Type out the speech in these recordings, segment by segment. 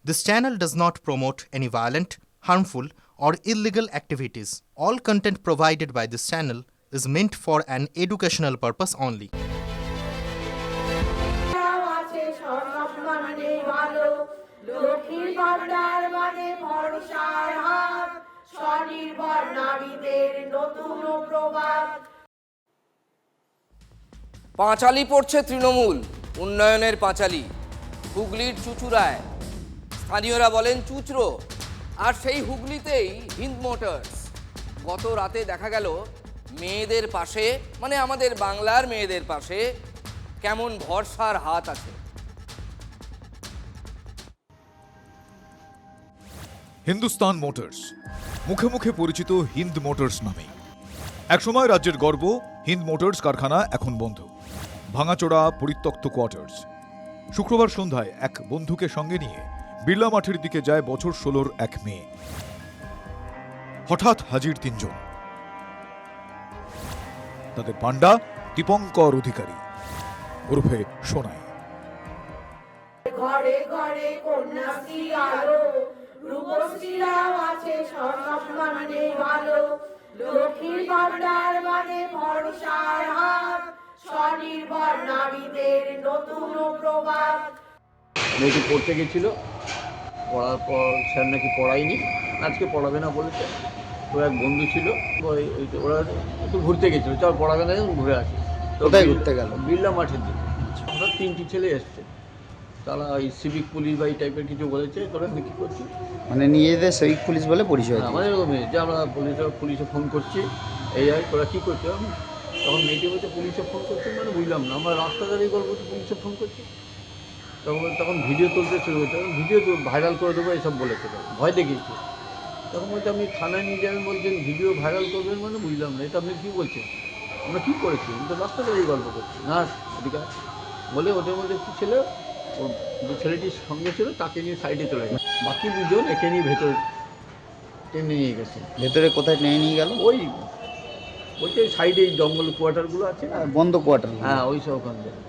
This channel does not promote any violent, harmful, or illegal activities. All content provided by this channel is meant for an educational purpose only. পাঁচালী পড়ছে তৃণমূল, উন্নয়নের পাঁচালী। হুগলির চুঁচুড়ায় স্থানীয়রা বলেন চুচরো, আর সেই হুগলিতেই Hind motors. গত রাতে দেখা গেল মেয়েদের পাশে, মানে আমাদের বাংলার মেয়েদের পাশে কেমন ভরসার হাত আছে। হিন্দুস্তান মোটরস, মুখে মুখে পরিচিত হিন্দ মোটরস নামে। একসময় রাজ্যের গর্ব হিন্দ মোটরস কারখানা এখন বন্ধ। ভাঙাচোরা পরিত্যক্ত কোয়ার্টার্স। শুক্রবার সন্ধ্যায় এক বন্ধুকে সঙ্গে নিয়ে বিড়লা মাঠের দিকে যায় বছর 16-র এক মেয়ে। হঠাৎ হাজির তিনজন। তাদের পান্ডা দীপঙ্কর অধিকারী ওরফে সোনাই। ঘরে ঘরে কন্যাশ্রী আলো, রূপশ্রীরাও আছে সম্মানে ভালো, লক্ষ্মীর ভান্ডার মানে ভরসার হাত, স্বনির্ভর নারীদের নতুন প্রভাত। মেয়েটি পড়তে গেছিল, পড়ার পর স্যার নাকি পড়ায়নি, আজকে পড়াবে না বলেছে। তো এক বন্ধু ছিল, ওরা একটু ঘুরতে গেছিলো, চল পড়াবে না, ঘুরে আসি। কোথায় ঘুরতে গেল? বিড়লা মাঠের দিকে। আমরা 3টি ছেলে এসছে, তারা ওই সিভিক পুলিশ বা এই টাইপের কিছু বলেছে। তোরা কী করছিস? মানে নিজেদের সিভিক পুলিশ বলে পরিচয়। আমাদের এরকমই যে আমরা পুলিশে ফোন করছি, এই আর তোরা কী করছো? তখন মেয়েটি বলছে পুলিশে ফোন করছি, মানে বুঝলাম না, আমরা রাস্তা দাঁড়িয়ে গল্প করছি, পুলিশে ফোন করছি। তখন ভিডিও তুলতে শুরু করছে, ভিডিও ভাইরাল করে দেবো এইসব বলেছে, ভয় দেখিয়েছে। তখন বলছে আপনি থানায় নিয়ে যাবেন, বলছেন ভিডিও ভাইরাল করবেন, মানে বুঝলাম না এটা আপনি কী বলছেন, আমরা কী করেছি? আমি তো রাস্তা দাঁড়িয়ে গল্প করছি না। এদিকে বলে ওদের মধ্যে একটি ছেলে, ও যে ছেলেটির সঙ্গে ছিল তাকে নিয়ে সাইডে চলে গেছে, বাকি দুজন একে নিয়ে ভেতরে টেনে নিয়ে গেছে। ভেতরে কোথায় টেনে নিয়ে গেল? ওই বলছে সাইডে এই জঙ্গল কোয়ার্টারগুলো আছে না, বন্ধ কোয়ার্টার। হ্যাঁ ওই সব ওখান থেকে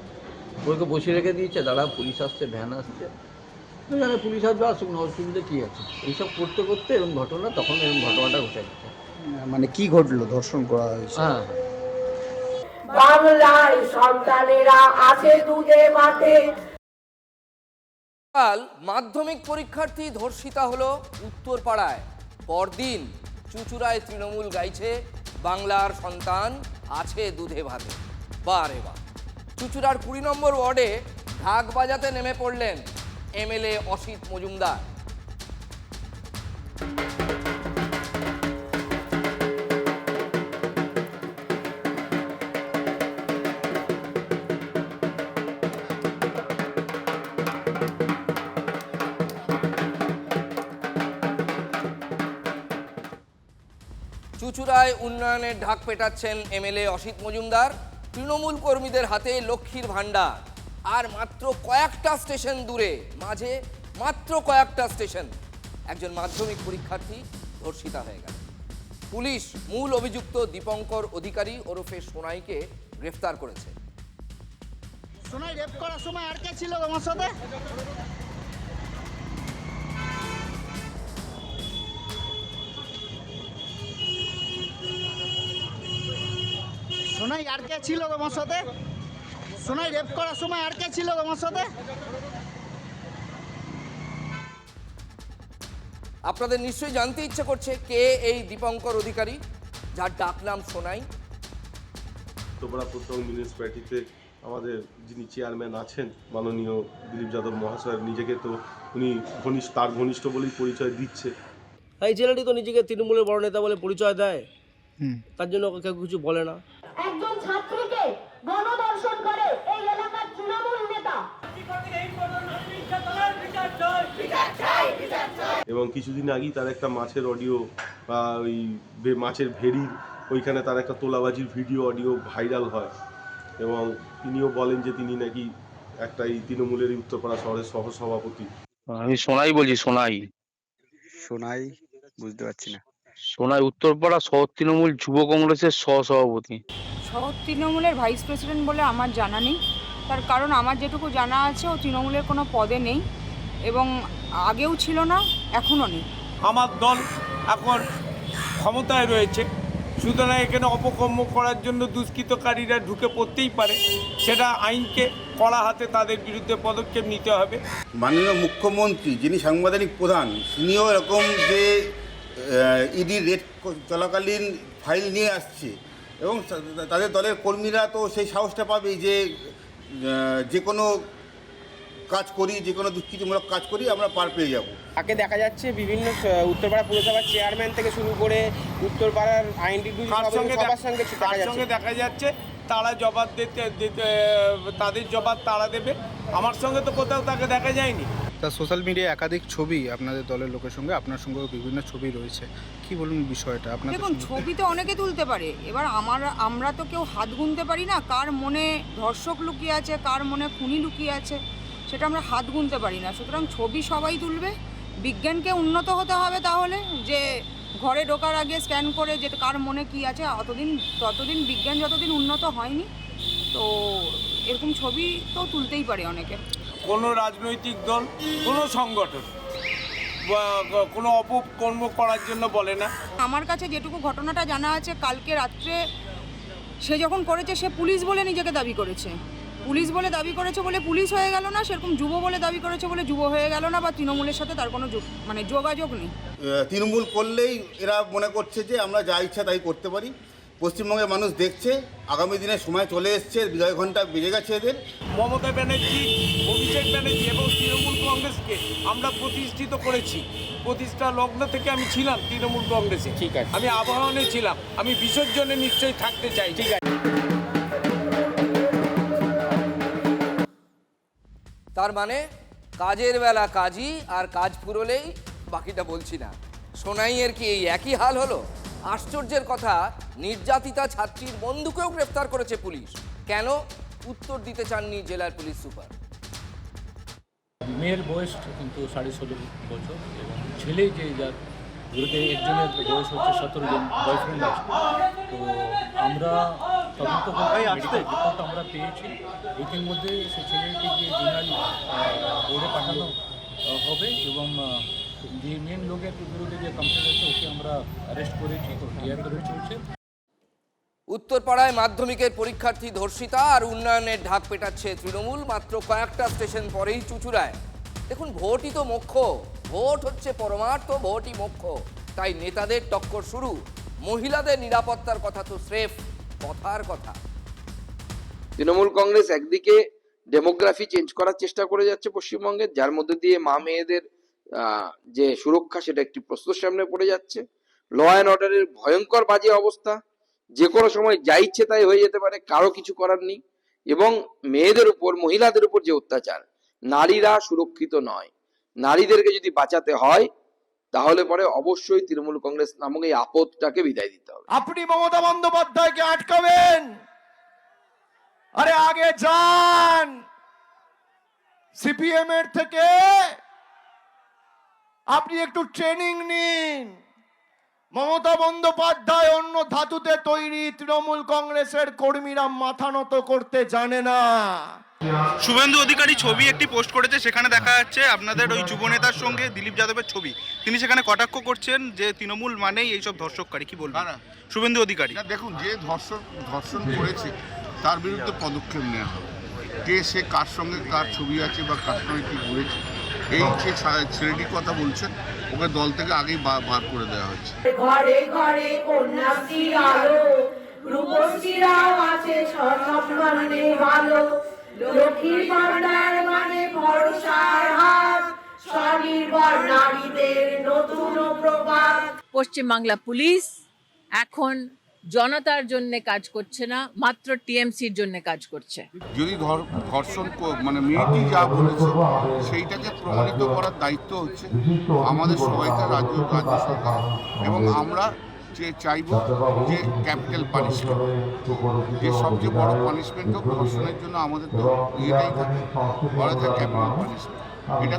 ওইকে বসিয়ে রেখে দিয়েছে। দাঁড়া পুলিশ আসছে, ভ্যান আসছে, জানে পুলিশ আসবে, আসুক না, অসুবিধা কী আছে। এইসব করতে করতে এরকম ঘটনা, তখন এরকম ঘটনাটা ঘটে গেছে। মানে কি ঘটলো? ধর্ষণ করা হয়েছে? হ্যাঁ, বাংলার সন্তানেরা আছে দুধে মাঠে। কাল মাধ্যমিক পরীক্ষার্থী ধর্ষিতা হলো উত্তরপাড়ায়। পরদিন চুঁচুড়ায় তৃণমূল গাইছে বাংলার সন্তান আছে দুধে ভাতে। বারে বা চুঁচুড়ার 20 নম্বর ওয়ার্ডে ঢাক বাজাতে নেমে পড়লেন এমএলএ অসিত মজুমদার। চুঁচুড়ায় উন্নয়নের ঢাক পেটাচ্ছেন এমএলএ অসিত মজুমদার। তৃণমূল কর্মীদের হাতে লক্ষ্মীর ভান্ডার, আর মাত্র কয়েকটা স্টেশন দূরে, মাঝে মাত্র কয়েকটা স্টেশন, একজন মাধ্যমিক পরীক্ষার্থী ধর্ষিতা হয়ে গেল। পুলিশ মূল অভিযুক্ত দীপঙ্কর অধিকারী ওরফে সোনাইকে গ্রেফতার করেছে। সোনাই রেপ করার সময় আর কে ছিল তোমার সাথে? সোনাই আর কে ছিল তোমার সাথে? সোনাই রেপ করার সময় আর কে ছিল তোমার সাথে? আপনাদের নিশ্চয়ই জানতে ইচ্ছে করছে কে এই দীপঙ্কর অধিকারী, যার ডাক নাম সোনাই। তোমরা প্রথম মিউনিসিপ্যালিটিতে আমাদের যিনি চেয়ারম্যান আছেন মাননীয় দিলীপ যাদব মহাশয়, নিজেকে তো উনি তার ঘনিষ্ঠ বলেই পরিচয় দিচ্ছে। এই ছেলেটি তো নিজেকে তৃণমূলের বড় নেতা বলে পরিচয় দেয়, তার জন্য কেউ কিছু বলে না। একজন ছাত্রীকে গণধর্ষণ করে এই এলাকার তৃণমূল নেতা। এবং কিছুদিন আগেই তার একটা মাছের অডিও বা ওই মাছের ভেড়ির ওইখানে তার একটা তোলাবাজির ভিডিও অডিও ভাইরাল হয়, এবং তিনিও বলেন যে তিনি নাকি একটা এই তৃণমূলের উত্তরপাড়া শহরের সহসভাপতি। আমি সোনাই বলছি। সোনাই বুঝতে পারছি না। সোনাই উত্তরপাড়া শহর তৃণমূল যুব কংগ্রেসের সহসভাপতি। শহর তৃণমূলের ভাইস প্রেসিডেন্ট বলে আমার জানা নেই, তার কারণ আমার যেটুকু জানা আছে ও তৃণমূলের কোনো পদে নেই, এবং আগেও ছিল না, এখনও নেই। আমার দল এখন ক্ষমতায় রয়েছে, সুতরাং এখানে অপকর্ম করার জন্য দুষ্কৃতকারীরা ঢুকে পড়তেই পারে, সেটা আইনকে কড়া হাতে তাদের বিরুদ্ধে পদক্ষেপ নিতে হবে। মাননীয় মুখ্যমন্ত্রী যিনি সাংবিধানিক প্রধান, তিনিও এরকম যে ইডি রেড চলাকালীন ফাইল নিয়ে আসছে এবং তাদের দলের কর্মীরা তো সেই সাহসটা পাবে যে যে কোনো কাজ করি, যে কোনো দুষ্কৃতিমূলক কাজ করি আমরা পার পেয়ে যাব। তাকে দেখা যাচ্ছে বিভিন্ন উত্তরপাড়া পুরসভার চেয়ারম্যান থেকে শুরু করে উত্তরপাড়ার আইনটিভিউ সবার সঙ্গে দেখা যাচ্ছে তারা জবাব তাদের জবাব তারা দেবে। আমার সঙ্গে তো কোথাও তাকে দেখা যায়নি। তা সোশ্যাল মিডিয়ায় একাধিক ছবি আপনাদের দলের লোকের সঙ্গে, আপনার সঙ্গেও বিভিন্ন ছবি রয়েছে, কি বলুন বিষয়টা? আপনাদের দেখুন, ছবি তো অনেকে তুলতে পারে, এবার আমরা তো কেউ হাত গুনতে পারি না কার মনে ধর্ষক লুকিয়ে আছে, কার মনে খুনি লুকিয়ে আছে, সেটা আমরা হাত গুনতে পারি না। সুতরাং ছবি সবাই তুলবে। বিজ্ঞানকে উন্নত হতে হবে তাহলে, যে ঘরে ঢোকার আগে স্ক্যান করে যে কার মনে কি আছে, ততদিন বিজ্ঞান যতদিন উন্নত হয়নি, তো এরকম ছবি তো তুলতেই পারে অনেকে। কোনো রাজনৈতিক দল, কোনো সংগঠন বা কোনো অপকর্ম করার জন্য বলে না। আমার কাছে যেটুকু ঘটনাটা জানা আছে, কালকে রাত্রে সে যখন করেছে, সে পুলিশ বলে নিজেকে দাবি করেছে। পুলিশ বলে দাবি করেছে বলে পুলিশ হয়ে গেল না, সেরকম যুব বলে দাবি করেছে বলে যুব হয়ে গেল না, বা তৃণমূলের সাথে তার কোনো যোগাযোগ নেই। তৃণমূল করলেই এরা মনে করছে যে আমরা যা ইচ্ছা তাই করতে পারি। পশ্চিমবঙ্গের মানুষ দেখছে, আগামী দিনে সময় চলে এসছে, বিজয় ঘণ্টা বেজে গেছে এদের। মমতা ব্যানার্জি, অভিষেক ব্যানার্জি এবং তৃণমূল কংগ্রেসকে আমরা প্রতিষ্ঠিত করেছি। প্রতিষ্ঠা লগ্ন থেকে আমি ছিলাম তৃণমূল কংগ্রেসে, ঠিক আছে, আমি আবাহনে ছিলাম, আমি বিসর্জনে নিশ্চয়ই থাকতে চাই, ঠিক আছে। তার মানে কাজের বেলা কাজই, আর কাজ ফুরলেই বাকিটা বলছি না। সোনাইয়ের কি এই একই হাল হলো? আশ্চর্যের কথা, নির্যাতিতা ছাত্রীর বন্ধুকেও গ্রেফতার করেছে পুলিশ। কেন? উত্তর দিতে চাননি জেলার পুলিশ সুপার। মেয়ের বয়স কিন্তু 16.5 বছর এবং ছেলে যে যার বিরুদ্ধে একজনের বয়স হচ্ছে 17 জন বয়ফ্রেন্ড আছে। তো আমরা তদন্ত রিপোর্ট আমরা পেয়েছি, ইতিমধ্যে সে ছেলেটিকে জেনারেল বোর্ডে পাঠানো হবে এবং যে মেন লোকের বিরুদ্ধে যে কমপ্লেন আছে ওকে আমরা অ্যারেস্ট করেছি, তো ডিআইডি চলছে। উত্তরপাড়ায় মাধ্যমিকের পরীক্ষার্থী ধর্ষিতা আর উন্নয়নের ঢাক পেটাচ্ছে তৃণমূল, মাত্র কয়েকটা স্টেশন পরেই চুঁচুড়ায়। দেখুন, ভোটই তো মোক্ষ, ভোট হচ্ছে পরমার্থ, ভোটই মোক্ষ। তাই নেতাদের টক্কর শুরু। মহিলাদের নিরাপত্তার কথা তো স্রেফ কথার কথা। তৃণমূল কংগ্রেস একদিকে ডেমোগ্রাফি চেঞ্জ করার চেষ্টা করে যাচ্ছে পশ্চিমবঙ্গে, যার মধ্যে দিয়ে মা মেয়েদের যে সুরক্ষা সেটা একটি প্রশ্নের সামনে পড়ে যাচ্ছে। ল অ্যান্ড অর্ডারের ভয়ঙ্কর বাজে অবস্থা, যে কোনো সময় যা ইচ্ছে তাই হয়ে যেতে পারে, কারো কিছু করার নেই। এবং মেয়েদের উপর, মহিলাদের উপর যে অত্যাচার, নারীরা সুরক্ষিত নয়, নারীদেরকে যদি বাঁচাতে হয় তাহলে পরে অবশ্যই তৃণমূল কংগ্রেস নামক এই আপদটাকে বিদায় দিতে হবে। আপনি মমতা বন্দ্যোপাধ্যায়কে আটকাবেন? আরে আগে যান, সিপিএম এর থেকে আপনি একটু ট্রেনিং নিন। মমতা বন্দ্যোপাধ্যায় অন্য ধাতুতে তৈরি, তৃণমূল কংগ্রেসের কর্মীরা মাথা নত করতে জানে না। শুভেন্দু অধিকারী ছবি একটি পোস্ট করেছে, সেখানে দেখা যাচ্ছে আপনাদের ওই যুব নেতার সঙ্গে দিলীপ যাদবের ছবি। তিনি সেখানে কটাক্ষ করছেন যে তৃণমূল মানেই এইসব ধর্ষককারী, কি বলবেন? শুভেন্দু অধিকারী দেখুন, যে ধর্ষণ করেছে তার বিরুদ্ধে পদক্ষেপ নেওয়া হবে। কে সে, কার সঙ্গে কার ছবি আছে বা কার সঙ্গে কী ঘুরেছে, এই যে ছেলেটির কথা বলছেন, ওকে দল থেকে আগেই বার করে দেওয়া হয়েছে। ঘরে ঘরে কন্যাশ্রীর আলো, রূপশ্রীরাও আছে স্বপ্নে ভালো, লক্ষ্মীর ভান্ডার মানে ভরসার হাত, স্বনির্ভর নারীদের নতুন প্রভাত। পশ্চিমবাংলা পুলিশ এখন জনতার জন্য কাজ করছে না, মাত্র টিএমসির জন্য কাজ করছে। যদি ধর্ষণ মানে মেয়েটি যা বলেছে সেইটাকে প্রমাণিত করার দায়িত্ব হচ্ছে আমাদের সবাইকার রাজ্য সরকার, এবং আমরা চাইব যে ক্যাপিটাল পানিশমেন্ট, যে সবচেয়ে বড় পানিশমেন্ট হোক ধর্ষণের জন্য, আমাদের তো ইয়েটাই থাকে, বলা যায় ক্যাপিটাল পানিশমেন্ট। এটা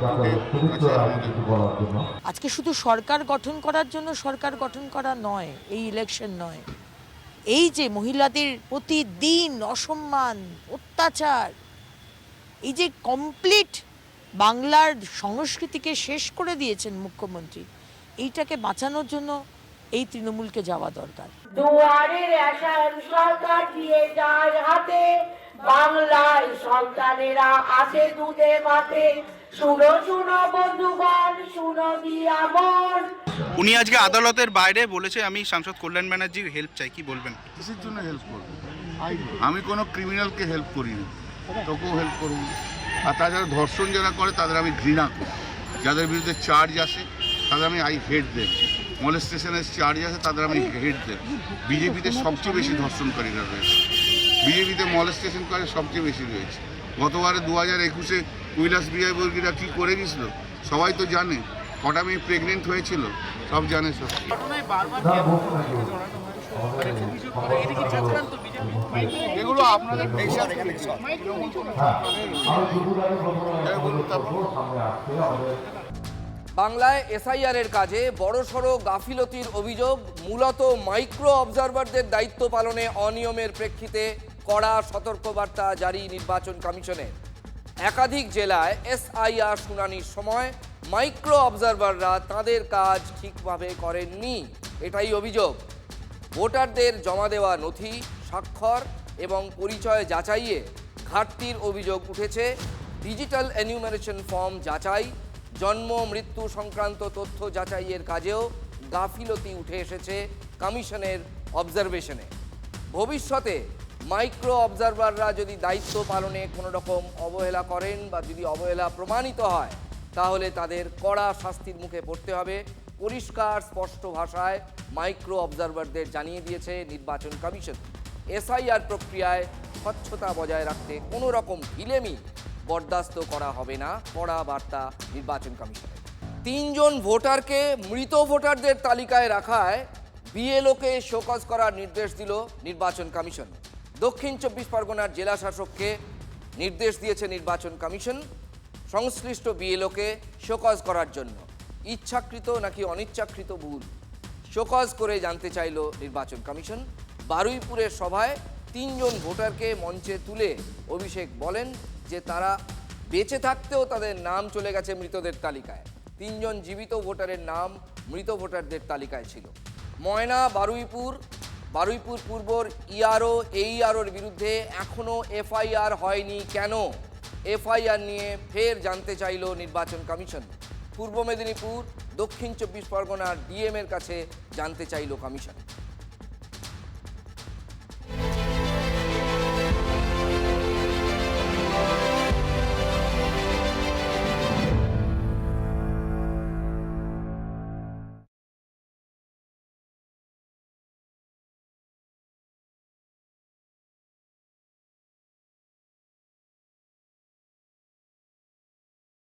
আজকে শুধু সরকার গঠন করার জন্য সরকার গঠন করা নয়, এই ইলেকশন নয়, এই যে মহিলাদের প্রতিদিন অসম্মান, অত্যাচার, এই যে কমপ্লিট বাংলার সংস্কৃতিকে শেষ করে দিয়েছেন মুখ্যমন্ত্রী, এইটাকে বাঁচানোর জন্য এই তৃণমূলকে যাওয়া দরকার। দুয়ারে রেশন সরকার দিয়ে যায় হাতে, বাংলার সন্তানেরা আসে দুধে ভাতে। শুনো শুনো বন্ধুগণ, শুনো দিয়া মন। উনি আজকে আদালতের বাইরে বলেছে আমি সাংসদ কল্যাণ ব্যানার্জির হেল্প চাই, কি বলবেন? কিসের জন্য হেল্প করবো? আমি কোনো ক্রিমিনালকে হেল্প করিনি, তোকেও হেল্প করবো। আর তাছাড়া ধর্ষণ যারা করে তাদের আমি ঘৃণা করি, যাদের বিরুদ্ধে চার্জ আসে তাদের আমি হেট দেব, মলেস্টেশনের চার্জ আছে তাদের আমি হেট দেব। বিজেপিতে সবচেয়ে বেশি ধর্ষণকারীরা রয়েছে, বিজেপিতে মলেস্টেশন করে সবচেয়ে বেশি রয়েছে। গতবারে 2021-এ কৈলাস বিজয়বর্গীরা কী করে গেছিল সবাই তো জানে, কটা মেয়ে প্রেগনেন্ট হয়েছিল সব জানে সব। এগুলো আপনাদের বাংলায় এসআইআর এর কাজে বড়সড় গাফিলতির অভিযোগ, মূলত মাইক্রো অবজারভারদের দায়িত্ব পালনে অনিয়মের প্রেক্ষিতে কড়া সতর্কবার্তা জারি নির্বাচন কমিশনের। একাধিক জেলায় এসআইআর শুনানির সময় মাইক্রো অবজারভাররা তাদের কাজ ঠিকভাবে করেননি, এটাই অভিযোগ। ভোটারদের জমা দেওয়া নথি, স্বাক্ষর এবং পরিচয় যাচাইয়ে ঘাটতির অভিযোগ উঠেছে। ডিজিটাল এনিউমারেশন ফর্ম যাচাই, জন্ম মৃত্যু সংক্রান্ত তথ্য যাচাইয়ের কাজেও গাফিলতি উঠে এসেছে কমিশনের অবজারভেশনে। ভবিষ্যতে মাইক্রো অবজারভাররা যদি দায়িত্ব পালনে কোনো রকম অবহেলা করেন বা যদি অবহেলা প্রমাণিত হয়, তাহলে তাদের কড়া শাস্তির মুখে পড়তে হবে, পরিষ্কার স্পষ্ট ভাষায় মাইক্রো অবজারভারদের জানিয়ে দিয়েছে নির্বাচন কমিশন। এসআইআর প্রক্রিয়ায় স্বচ্ছতা বজায় রাখতে কোনো রকম ঢিলেমি বরদাস্ত করা হবে না, কড়া বার্তা নির্বাচন কমিশনের। 3 জন ভোটারকে মৃত ভোটারদের তালিকায় রাখায় বিএলওকে শোকজ করার নির্দেশ দিল নির্বাচন কমিশন। দক্ষিণ 24 পরগনার জেলা শাসককে নির্দেশ দিয়েছে নির্বাচন কমিশন সংশ্লিষ্ট বিএলওকে শোকজ করার জন্য। ইচ্ছাকৃত নাকি অনিচ্ছাকৃত ভুল শোকজ করে জানতে চাইল নির্বাচন কমিশন। বারুইপুরের সভায় 3 জন ভোটারকে মঞ্চে তুলে অভিষেক বলেন যে তারা বেঁচে থাকতেও তাদের নাম চলে গেছে মৃতদের তালিকায়। 3 জন জীবিত ভোটারের নাম মৃত ভোটারদের তালিকায় ছিল। ময়না বারুইপুর পূর্বর ইআরও এইআরওর বিরুদ্ধে এখনও এফআইআর হয়নি কেন? এফআইআর নিয়ে ফের জানতে চাইল নির্বাচন কমিশন। পূর্ব মেদিনীপুর, দক্ষিণ 24 পরগনার ডিএম এর কাছে জানতে চাইল কমিশন।